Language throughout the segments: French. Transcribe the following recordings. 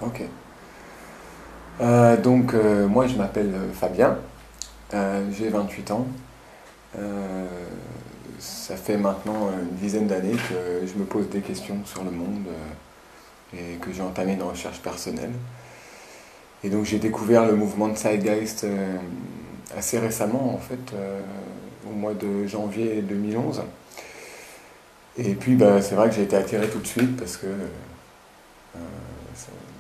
Ok. Moi je m'appelle Fabien, j'ai 28 ans. Euh, Ça fait maintenant une dizaine d'années que je me pose des questions sur le monde et que j'ai entamé une recherche personnelle. Et donc j'ai découvert le mouvement de Zeitgeist assez récemment, en fait, au mois de janvier 2011. Et puis c'est vrai que j'ai été attiré tout de suite parce que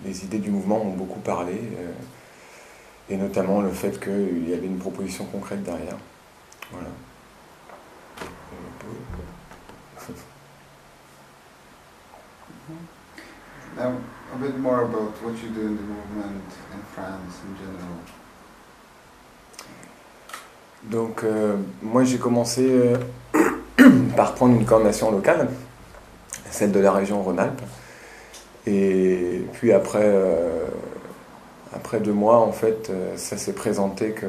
les idées du mouvement m'ont beaucoup parlé, et notamment le fait qu'il y avait une proposition concrète derrière. Voilà. Now, a bit more about what you do in the movement in France in general. Moi j'ai commencé par prendre une coordination locale, celle de la région Rhône-Alpes. Et puis après 2 mois, en fait, ça s'est présenté que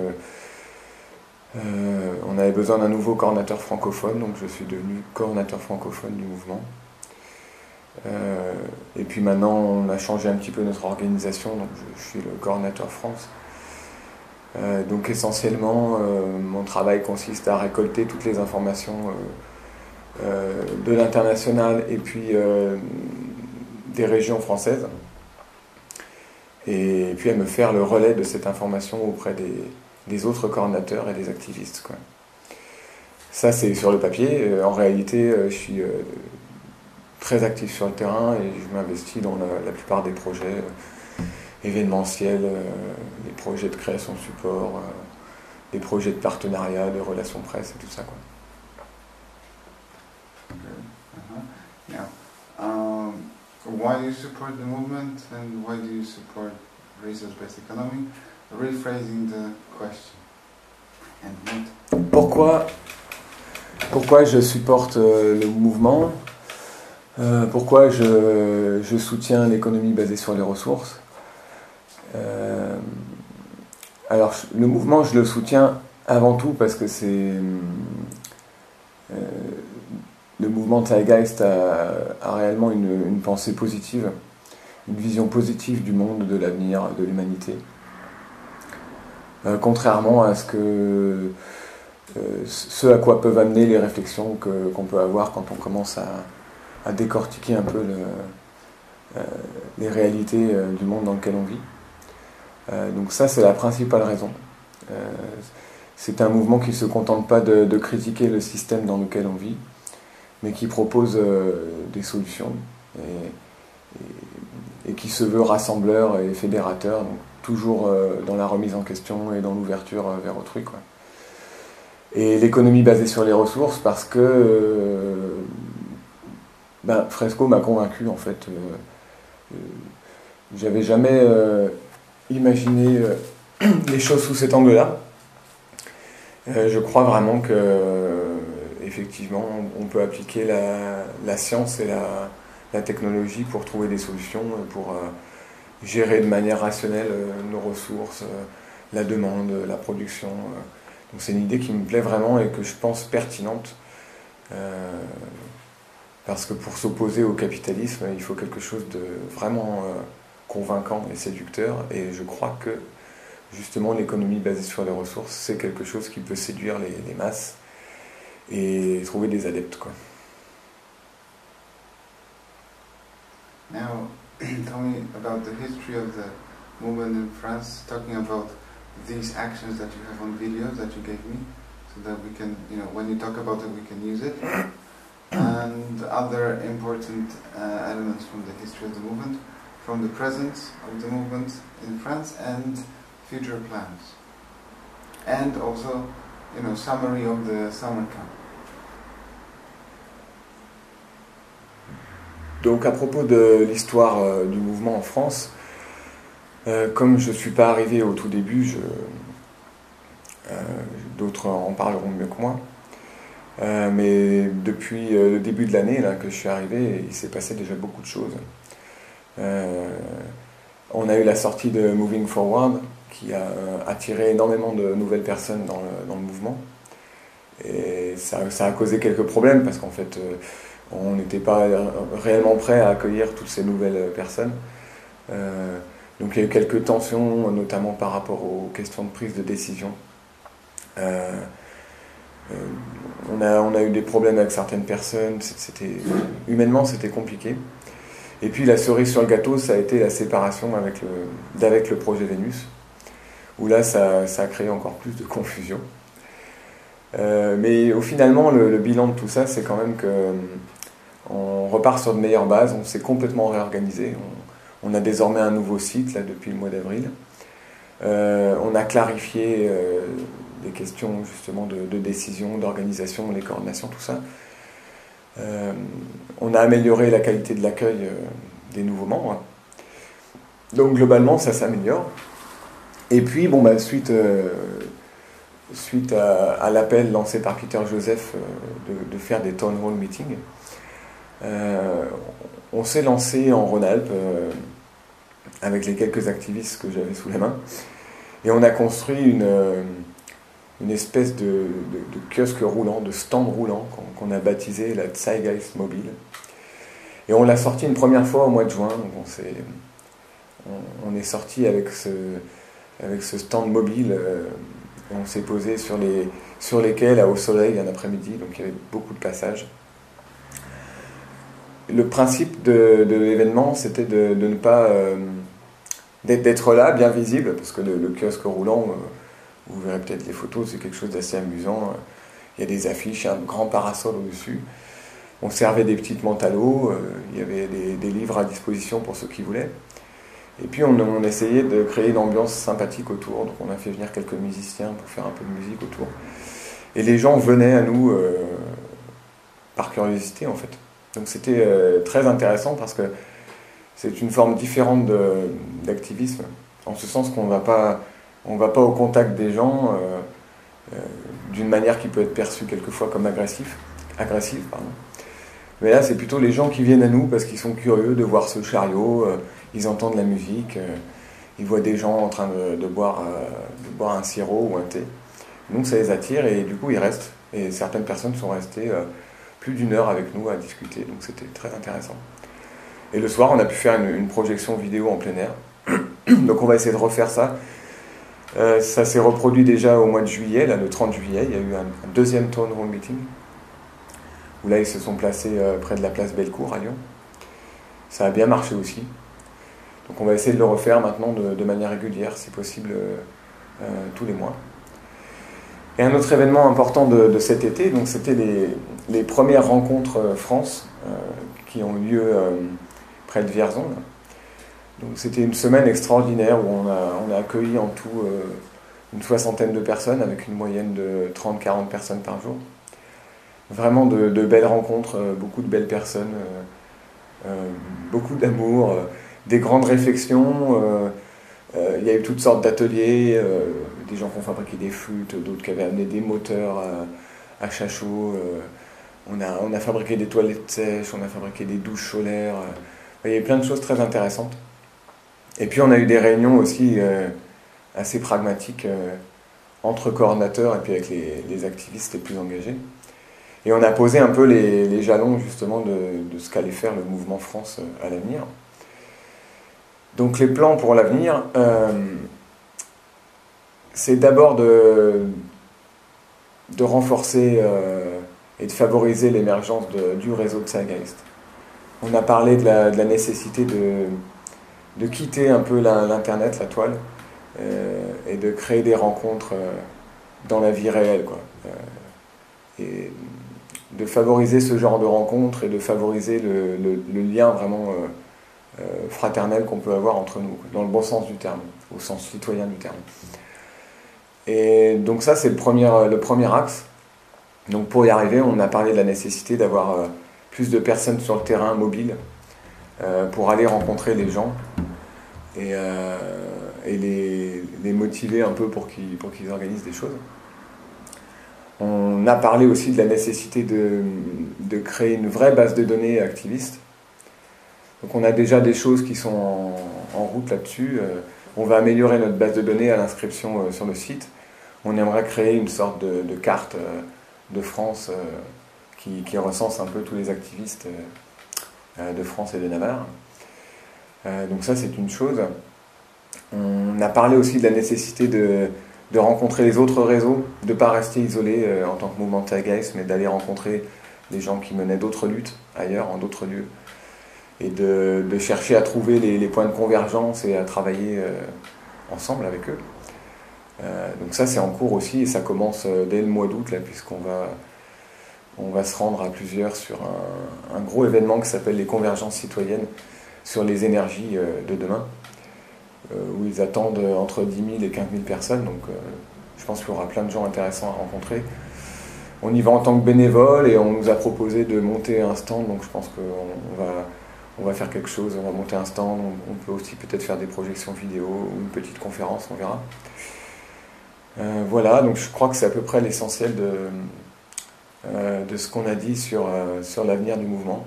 on avait besoin d'un nouveau coordinateur francophone, donc je suis devenu coordinateur francophone du mouvement. Et puis maintenant, on a changé un petit peu notre organisation, donc je suis le coordinateur France. Donc essentiellement, mon travail consiste à récolter toutes les informations de l'international et puis des régions françaises, et puis à me faire le relais de cette information auprès des autres coordinateurs et des activistes, quoi. Ça c'est sur le papier. En réalité, je suis très actif sur le terrain et je m'investis dans la plupart des projets événementiels, les projets de création de support, des projets de partenariat, de relations presse et tout ça, quoi. Okay. Now, why do you support the movement and why do you support resource-based economy? Rephrasing the question. And what? Pourquoi je supporte le mouvement? Pourquoi je soutiens l'économie basée sur les ressources? Alors, le mouvement, je le soutiens avant tout parce que le mouvement Zeitgeist a réellement une pensée positive, une vision positive du monde, de l'avenir, de l'humanité. Contrairement à ce à quoi peuvent amener les réflexions qu'on peut avoir quand on commence à décortiquer un peu les réalités du monde dans lequel on vit. Donc ça, c'est la principale raison. C'est un mouvement qui ne se contente pas de critiquer le système dans lequel on vit, mais qui propose des solutions et qui se veut rassembleur et fédérateur, donc toujours dans la remise en question et dans l'ouverture vers autrui, quoi. Et l'économie basée sur les ressources parce que Fresco m'a convaincu, en fait. J'avais jamais imaginé les choses sous cet angle-là. Je crois vraiment que effectivement on peut appliquer la science et la technologie pour trouver des solutions, pour gérer de manière rationnelle nos ressources, la demande, la production. Donc c'est une idée qui me plaît vraiment et que je pense pertinente, parce que pour s'opposer au capitalisme, il faut quelque chose de vraiment convaincant et séducteur, et je crois que justement l'économie basée sur les ressources, c'est quelque chose qui peut séduire les masses et trouver des adeptes, quoi. Now, tell me about the history of the movement in France, talking about these actions that you have on videos that you gave me, so that we can, when you talk about it, we can use it, and other important elements from the history of the movement, from the presence of the movement in France and future plans, and also, summary of the summer camp. Donc à propos de l'histoire du mouvement en France, comme je ne suis pas arrivé au tout début, d'autres en parleront mieux que moi, mais depuis le début de l'année là, que je suis arrivé, il s'est passé déjà beaucoup de choses. On a eu la sortie de Moving Forward, qui a attiré énormément de nouvelles personnes dans le mouvement, et ça a causé quelques problèmes parce qu'en fait on n'était pas réellement prêt à accueillir toutes ces nouvelles personnes. il y a eu quelques tensions, notamment par rapport aux questions de prise de décision. On a eu des problèmes avec certaines personnes, humainement c'était compliqué. Et puis la cerise sur le gâteau, ça a été la séparation avec le projet Vénus, où là ça a créé encore plus de confusion. Mais finalement, le bilan de tout ça, c'est quand même qu'on repart sur de meilleures bases, on s'est complètement réorganisé, on a désormais un nouveau site là, depuis le mois d'avril. On a clarifié les questions justement de décision, d'organisation, les coordinations, tout ça. On a amélioré la qualité de l'accueil des nouveaux membres. Donc globalement, ça s'améliore. Et puis, suite à l'appel lancé par Peter Joseph de faire des town hall meetings, on s'est lancé en Rhône-Alpes avec les quelques activistes que j'avais sous la main. Et on a construit une espèce de kiosque roulant, de stand roulant qu'on a baptisé la Zeitgeist Mobile. Et on l'a sorti une première fois au mois de juin. Donc on est sorti avec ce stand mobile. On s'est posé sur les quais, là, au soleil, un après-midi. Donc il y avait beaucoup de passages. Le principe de l'événement, c'était de ne pas... d'être là, bien visible, parce que le kiosque roulant... vous verrez peut-être les photos, c'est quelque chose d'assez amusant. Il y a des affiches, un grand parasol au-dessus. On servait des petites mantes à l'eau, il y avait des livres à disposition pour ceux qui voulaient. Et puis on essayait de créer une ambiance sympathique autour, donc on a fait venir quelques musiciens pour faire un peu de musique autour. Et les gens venaient à nous par curiosité en fait. Donc c'était très intéressant parce que c'est une forme différente d'activisme, en ce sens qu'on ne va pas au contact des gens d'une manière qui peut être perçue quelquefois comme agressive. Mais là, c'est plutôt les gens qui viennent à nous parce qu'ils sont curieux de voir ce chariot, ils entendent la musique, ils voient des gens en train de boire un sirop ou un thé. Donc ça les attire et du coup ils restent. Et certaines personnes sont restées plus d'1 heure avec nous à discuter, donc c'était très intéressant. Et le soir, on a pu faire une projection vidéo en plein air. Donc on va essayer de refaire ça. Ça s'est reproduit déjà au mois de juillet, là, le 30 juillet, il y a eu un deuxième town hall meeting, où là ils se sont placés près de la place Bellecour à Lyon. Ça a bien marché aussi. Donc on va essayer de le refaire maintenant de manière régulière, si possible, tous les mois. Et un autre événement important de cet été, donc c'était les premières rencontres France qui ont eu lieu près de Vierzon. Là. Donc c'était une semaine extraordinaire où on a accueilli en tout une 60aine de personnes avec une moyenne de 30-40 personnes par jour. Vraiment de belles rencontres, beaucoup de belles personnes, beaucoup d'amour, des grandes réflexions. Il y a eu toutes sortes d'ateliers, des gens qui ont fabriqué des flûtes, d'autres qui avaient amené des moteurs à Chachot. On a fabriqué des toilettes sèches, on a fabriqué des douches solaires. Il y a eu plein de choses très intéressantes. Et puis on a eu des réunions aussi assez pragmatiques entre coordinateurs et puis avec les activistes les plus engagés. Et on a posé un peu les jalons justement de ce qu'allait faire le mouvement France à l'avenir. Donc les plans pour l'avenir, c'est d'abord de renforcer et de favoriser l'émergence du réseau de Zeitgeist. On a parlé de la nécessité de quitter un peu l'internet, la toile, et de créer des rencontres dans la vie réelle, quoi. Et de favoriser ce genre de rencontres et de favoriser le lien vraiment fraternel qu'on peut avoir entre nous, dans le bon sens du terme, au sens citoyen du terme. Et donc ça, c'est le premier axe. Donc pour y arriver, on a parlé de la nécessité d'avoir plus de personnes sur le terrain mobile pour aller rencontrer les gens et les motiver un peu pour qu'ils organisent des choses. On a parlé aussi de la nécessité de créer une vraie base de données activiste. Donc on a déjà des choses qui sont en route là-dessus. On va améliorer notre base de données à l'inscription sur le site. On aimerait créer une sorte de carte de France qui recense un peu tous les activistes de France et de Navarre. Donc ça, c'est une chose. On a parlé aussi de la nécessité de rencontrer les autres réseaux, de ne pas rester isolé en tant que mouvement Zeitgeist, mais d'aller rencontrer les gens qui menaient d'autres luttes ailleurs, en d'autres lieux, et de chercher à trouver les points de convergence et à travailler ensemble avec eux. Donc ça c'est en cours aussi, et ça commence dès le mois d'août, là, puisqu'on va se rendre à plusieurs sur un gros événement qui s'appelle les convergences citoyennes sur les énergies de demain, où ils attendent entre 10 000 et 15 000 personnes, donc je pense qu'il y aura plein de gens intéressants à rencontrer. On y va en tant que bénévole, et on nous a proposé de monter un stand, donc je pense qu'on va faire quelque chose, on va monter un stand, on peut aussi peut-être faire des projections vidéo ou une petite conférence, on verra. Voilà, donc je crois que c'est à peu près l'essentiel de ce qu'on a dit sur l'avenir du mouvement.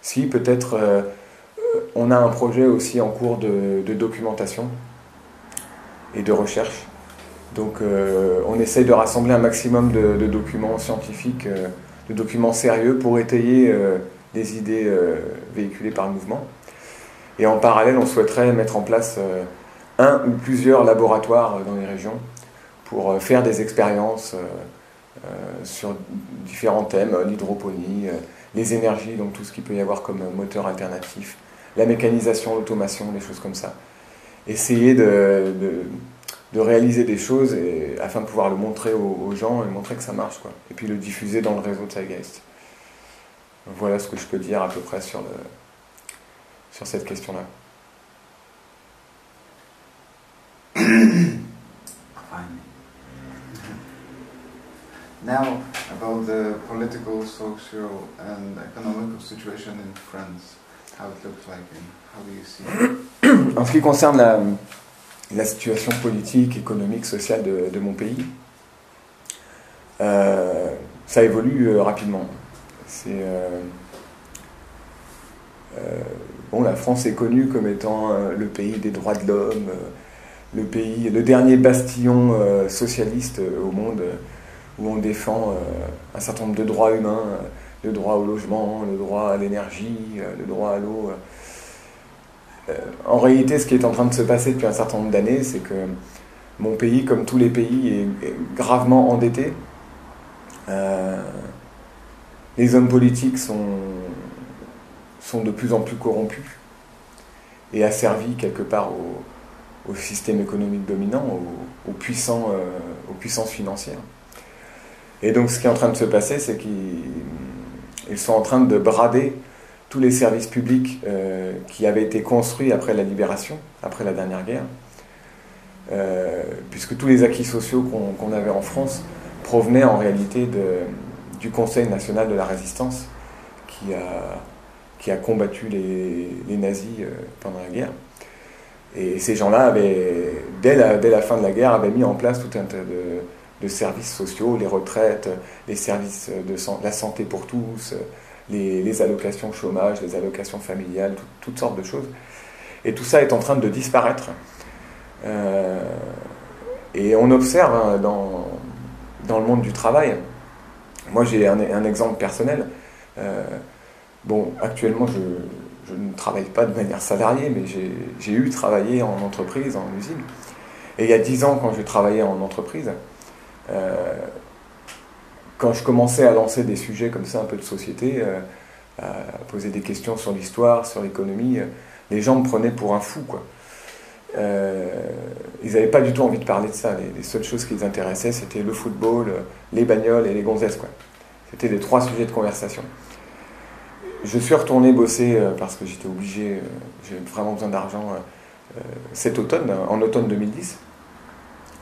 Si, peut-être, on a un projet aussi en cours de documentation et de recherche. Donc on essaye de rassembler un maximum de documents scientifiques, de documents sérieux pour étayer des idées véhiculées par le mouvement. Et en parallèle, on souhaiterait mettre en place un ou plusieurs laboratoires dans les régions pour faire des expériences sur différents thèmes, l'hydroponie, les énergies, donc tout ce qu'il peut y avoir comme moteur alternatif, la mécanisation, l'automation, des choses comme ça. Essayer de réaliser des choses afin de pouvoir le montrer aux gens et montrer que ça marche, quoi. Et puis le diffuser dans le réseau de Zeitgeist. Voilà ce que je peux dire à peu près sur cette question-là. Now, about the political, social and economical situation in France, how it looks like and how do you see it? En ce qui concerne la situation politique, économique, sociale de mon pays, ça évolue rapidement. Bon, la France est connue comme étant le pays des droits de l'homme, le dernier bastillon socialiste au monde, où on défend un certain nombre de droits humains, le droit au logement, le droit à l'énergie, le droit à l'eau. En réalité, ce qui est en train de se passer depuis un certain nombre d'années, c'est que mon pays, comme tous les pays, est gravement endetté. Les hommes politiques sont de plus en plus corrompus et asservis quelque part au système économique dominant, aux puissances financières. Et donc ce qui est en train de se passer, c'est qu'ils sont en train de brader tous les services publics qui avaient été construits après la libération, après la dernière guerre, puisque tous les acquis sociaux qu'on avait en France provenaient en réalité du Conseil national de la résistance qui a combattu les nazis pendant la guerre. Et ces gens-là dès la fin de la guerre, avaient mis en place tout un tas de services sociaux, les retraites, les services de la santé pour tous, les allocations chômage, les allocations familiales, toutes sortes de choses. Et tout ça est en train de disparaître. Et on observe dans le monde du travail. Moi, j'ai un exemple personnel. Bon, actuellement, je ne travaille pas de manière salariée, mais j'ai eu travaillé en entreprise, en usine. Et il y a 10 ans, quand je travaillais en entreprise, quand je commençais à lancer des sujets comme ça, un peu de société, à poser des questions sur l'histoire, sur l'économie, les gens me prenaient pour un fou, quoi. Ils n'avaient pas du tout envie de parler de ça. Les seules choses qui les intéressaient, c'était le football, les bagnoles et les gonzesses, quoi. C'était les 3 sujets de conversation. Je suis retourné bosser parce que j'étais obligé, j'ai vraiment besoin d'argent cet automne, en automne 2010.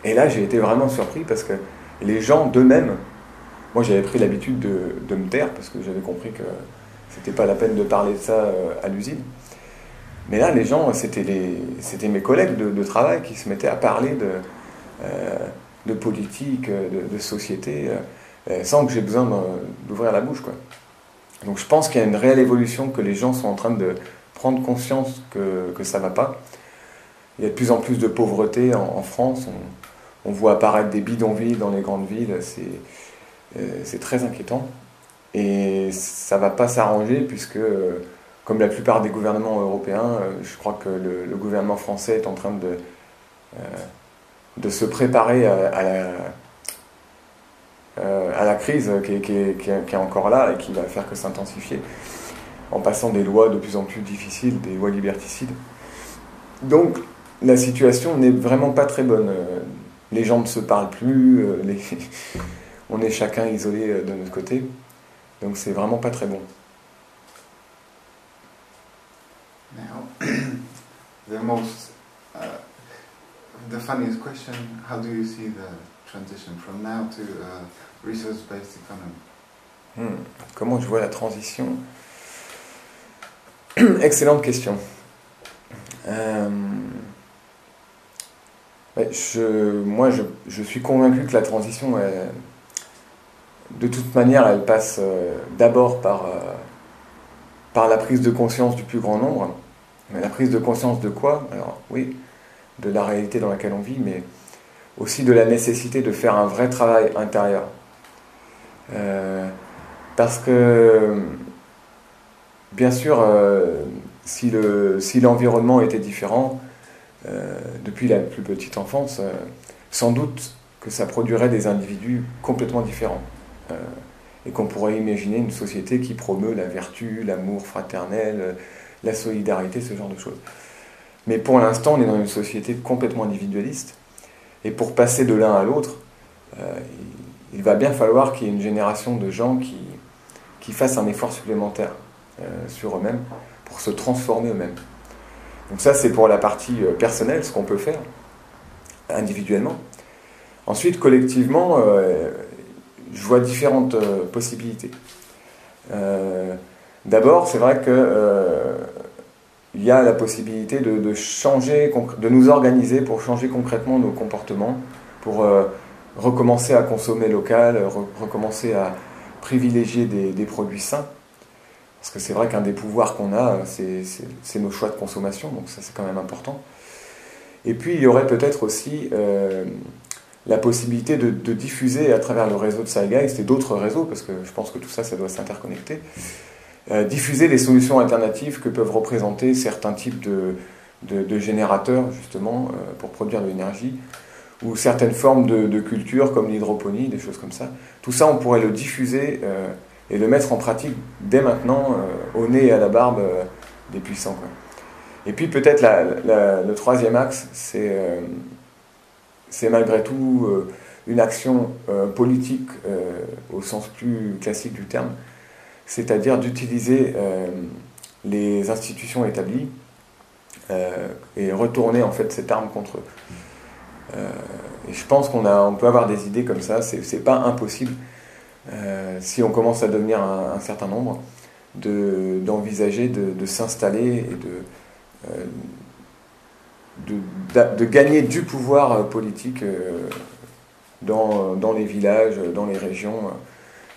Et là, j'ai été vraiment surpris parce que les gens d'eux-mêmes, moi j'avais pris l'habitude de me taire parce que j'avais compris que c'était pas la peine de parler de ça à l'usine. Mais là, les gens, c'était mes collègues de travail qui se mettaient à parler de politique, de société, sans que j'ai besoin d'ouvrir la bouche, quoi. Donc je pense qu'il y a une réelle évolution, que les gens sont en train de prendre conscience que ça ne va pas. Il y a de plus en plus de pauvreté en France. On voit apparaître des bidonvilles dans les grandes villes. C'est très inquiétant. Et ça ne va pas s'arranger puisque comme la plupart des gouvernements européens, je crois que le gouvernement français est en train de se préparer à la crise qui est encore là et qui va faire que s'intensifier, en passant des lois de plus en plus difficiles, des lois liberticides. Donc la situation n'est vraiment pas très bonne. Les gens ne se parlent plus, on est chacun isolé de notre côté, donc c'est vraiment pas très bon. Now, the funniest question, how do you see the transition from now to a resource-based economy? Comment je vois la transition? Excellente question. Je suis convaincu que la transition, de toute manière, elle passe d'abord par la prise de conscience du plus grand nombre. Mais la prise de conscience de quoi? Alors oui, de la réalité dans laquelle on vit, mais aussi de la nécessité de faire un vrai travail intérieur. Parce que, bien sûr, si l'environnement était différent, depuis la plus petite enfance, sans doute que ça produirait des individus complètement différents. Et qu'on pourrait imaginer une société qui promeut la vertu, l'amour fraternel, la solidarité, ce genre de choses. Mais pour l'instant, on est dans une société complètement individualiste. Et pour passer de l'un à l'autre, il va bien falloir qu'il y ait une génération de gens qui fassent un effort supplémentaire sur eux-mêmes pour se transformer eux-mêmes. Donc ça, c'est pour la partie personnelle, ce qu'on peut faire individuellement. Ensuite, collectivement, je vois différentes possibilités. D'abord, c'est vrai que il y a la possibilité de changer, de nous organiser pour changer concrètement nos comportements, pour recommencer à consommer local, recommencer à privilégier des produits sains. Parce que c'est vrai qu'un des pouvoirs qu'on a, c'est nos choix de consommation, donc ça c'est quand même important. Et puis il y aurait peut-être aussi la possibilité de diffuser à travers le réseau de Zeitgeist et d'autres réseaux, parce que je pense que tout ça, ça doit s'interconnecter, diffuser les solutions alternatives que peuvent représenter certains types de générateurs, justement, pour produire de l'énergie, ou certaines formes de culture, comme l'hydroponie, des choses comme ça. Tout ça, on pourrait le diffuser et le mettre en pratique dès maintenant, au nez et à la barbe des puissants, quoi. Et puis peut-être le troisième axe, c'est malgré tout une action politique au sens plus classique du terme, c'est-à-dire d'utiliser les institutions établies et retourner en fait cette arme contre eux. Et je pense qu'on peut avoir des idées comme ça, c'est pas impossible, si on commence à devenir un certain nombre, d'envisager de s'installer et de gagner du pouvoir politique dans les villages, dans les régions,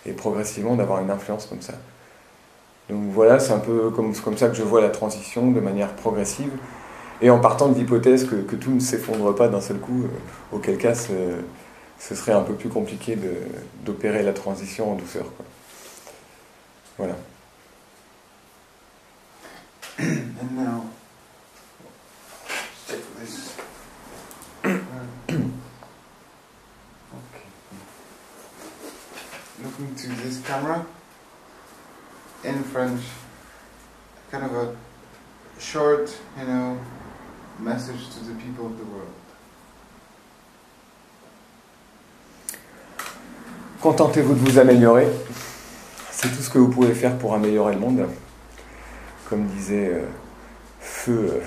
et progressivement d'avoir une influence comme ça. Donc voilà, c'est un peu comme ça que je vois la transition, de manière progressive, et en partant de l'hypothèse que tout ne s'effondre pas d'un seul coup, auquel cas ce serait un peu plus compliqué d'opérer la transition en douceur, quoi. Voilà. And now, check this. Okay. Looking to this camera, in French, kind of a short, message to the people of the world. Contentez-vous de vous améliorer. C'est tout ce que vous pouvez faire pour améliorer le monde. Comme disait feu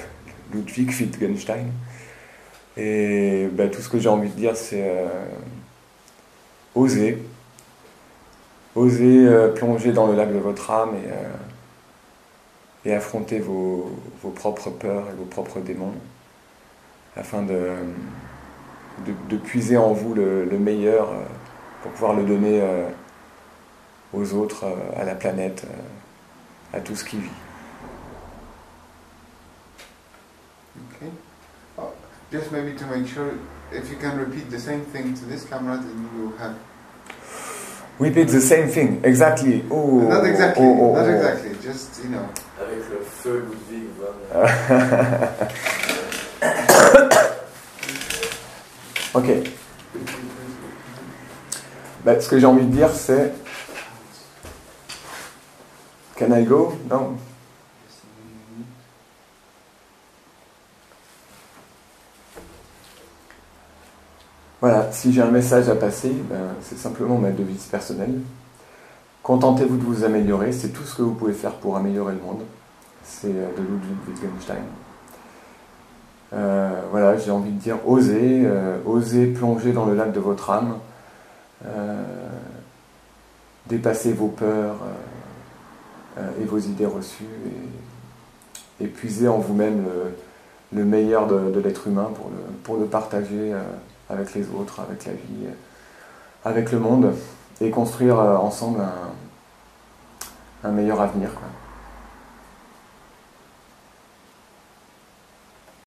Ludwig Wittgenstein. Et tout ce que j'ai envie de dire, c'est oser. Oser plonger dans le lac de votre âme et affronter vos propres peurs et vos propres démons, afin de puiser en vous le meilleur pour pouvoir le donner aux autres, à la planète, à tout ce qui vit. Okay. Just maybe to make sure, if you can repeat the same thing to this camera, then you will have... Repeat the same thing, exactly. Not exactly, not exactly. just, you know. Avec le feu Ludwig von. Ok. Ben, ce que j'ai envie de dire, c'est... Can I go? Non. Voilà, si j'ai un message à passer, ben, c'est simplement ma devise personnelle. Contentez-vous de vous améliorer, c'est tout ce que vous pouvez faire pour améliorer le monde. C'est de Ludwig Wittgenstein. Voilà, j'ai envie de dire, osez plonger dans le lac de votre âme, dépassez vos peurs et vos idées reçues, et puisez en vous-même le meilleur de l'être humain pour le partager avec les autres, avec la vie, avec le monde, et construire ensemble un meilleur avenir, quoi.